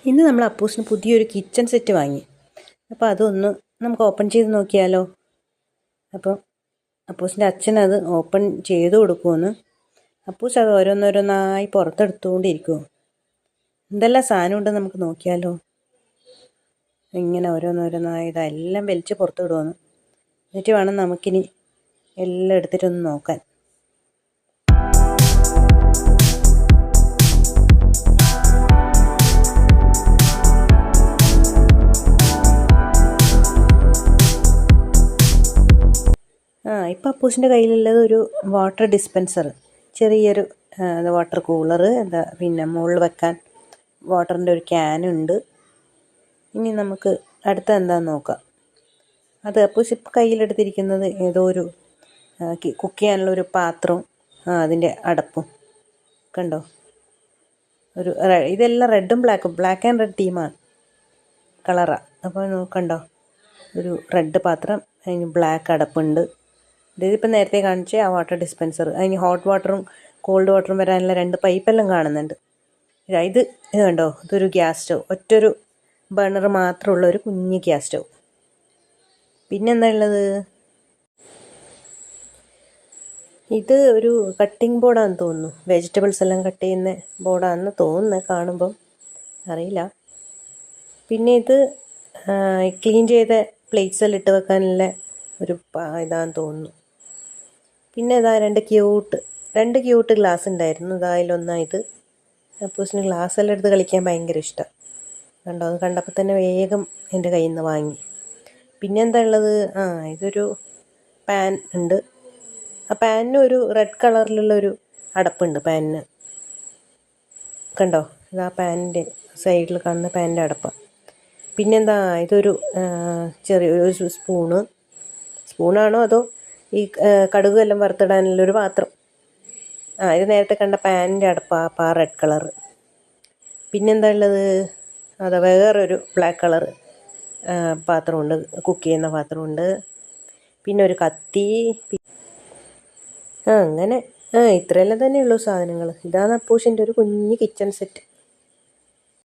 ഇന്ന് നമ്മൾ അപ്പൂസിന് പുതിയൊരു കിച്ചൺ സെറ്റ് വാങ്ങി. അപ്പോൾ അതൊന്ന് നമുക്ക് ഓപ്പൺ ചെയ്ത് നോക്കിയാലോ. അപ്പോൾ അപ്പൂസിൻ്റെ അച്ഛൻ അത് ഓപ്പൺ ചെയ്ത് കൊടുക്കുമെന്ന്. അപ്പൂസ് അത് ഓരോന്നോരോന്നായി പുറത്തെടുത്തുകൊണ്ടിരിക്കുമോ. എന്തെല്ലാം സാധനം ഉണ്ടെന്ന് നമുക്ക് നോക്കിയാലോ. ഇങ്ങനെ ഓരോന്നോരോന്നായി ഇതെല്ലാം വലിച്ച് പുറത്ത് വിടുമെന്ന്. എന്നിട്ട് വേണം നമുക്കിനി എല്ലാം എടുത്തിട്ടൊന്ന് നോക്കാൻ. ഇപ്പം അപ്പൂസിൻ്റെ കയ്യിലുള്ളത് ഒരു വാട്ടർ ഡിസ്പെൻസർ, ചെറിയൊരു വാട്ടർ കൂളർ, പിന്നെ മുകളിൽ വെക്കാൻ വാട്ടറിൻ്റെ ഒരു ക്യാനുണ്ട്. ഇനി നമുക്ക് അടുത്ത എന്താണെന്ന് നോക്കാം. അത് അപ്പൂസ് ഇപ്പം കയ്യിലെടുത്തിരിക്കുന്നത് ഏതോ ഒരു കുക്ക് ചെയ്യാനുള്ളൊരു പാത്രവും അതിൻ്റെ അടപ്പും കണ്ടോ. ഇതെല്ലാം റെഡും ബ്ലാക്ക് ആൻഡ് റെഡ് തീമാണ്, കളറാണ്. അപ്പോൾ നോക്കണ്ടോ, ഒരു റെഡ് പാത്രം, അതിന് ബ്ലാക്ക് അടപ്പുണ്ട്. ഇതിപ്പോൾ നേരത്തെ കാണിച്ച ആ വാട്ടർ ഡിസ്പെൻസർ, അതിന് ഹോട്ട് വാട്ടറും കോൾഡ് വാട്ടറും വരാനുള്ള 2 പൈപ്പെല്ലാം കാണുന്നുണ്ട്. ഇത് കണ്ടോ, ഇതൊരു ഗ്യാസ് സ്റ്റവ്, ഒറ്റൊരു ബർണർ മാത്രമുള്ള ഒരു കുഞ്ഞ് ഗ്യാസ് സ്റ്റവ്. പിന്നെന്താ ഉള്ളത്, ഇത് ഒരു കട്ടിംഗ് ബോർഡാണെന്ന് തോന്നുന്നു. വെജിറ്റബിൾസ് എല്ലാം കട്ട് ചെയ്യുന്ന ബോർഡാണെന്ന് തോന്നുന്നത്, കാണുമ്പം അറിയില്ല. പിന്നെ ഇത് ക്ലീൻ ചെയ്ത പ്ലേറ്റ്സ് എല്ലാം ഇട്ട് വെക്കാനുള്ള ഒരു ഇതാണെന്ന് തോന്നുന്നു. പിന്നെ ഇതാ 2 ക്യൂട്ട് ഗ്ലാസ് ഉണ്ടായിരുന്നു. ഇതായാലൊന്നായത് അപ്പൂസിന് ഗ്ലാസ് എല്ലാം എടുത്ത് കളിക്കാൻ ഭയങ്കര ഇഷ്ടം. കണ്ടോ, അത് കണ്ടപ്പോൾ തന്നെ വേഗം എൻ്റെ കയ്യിൽ നിന്ന് വാങ്ങി. പിന്നെ എന്താ ഉള്ളത്, ഇതൊരു പാൻ ഉണ്ട്. ആ പാനിന് ഒരു റെഡ് കളറിലുള്ളൊരു അടപ്പുണ്ട് പാനിന്. കണ്ടോ, ഇതാ പാനിൻ്റെ സൈഡിൽ കാണുന്ന പാനിൻ്റെ അടപ്പാണ്. പിന്നെന്താ, ഇതൊരു ചെറിയൊരു സ്പൂണാണോ അതോ ഈ കടുക് എല്ലാം വറുത്തിടാനുള്ളൊരു പാത്രം. ഇത് നേരത്തെ കണ്ട പാനിൻ്റെ അടപ്പാ റെഡ് കളറ്. പിന്നെന്താ ഉള്ളത്, വേറൊരു ബ്ലാക്ക് കളറ് പാത്രമുണ്ട്, കുക്ക് ചെയ്യുന്ന പാത്രമുണ്ട്. പിന്നെ ഒരു കത്തി. അങ്ങനെ ഇത്രയെല്ലാം തന്നെയുള്ളൂ സാധനങ്ങൾ. ഇതാണ് അപ്പൂസിൻ്റെ ഒരു കുഞ്ഞ് കിച്ചൺ സെറ്റ്.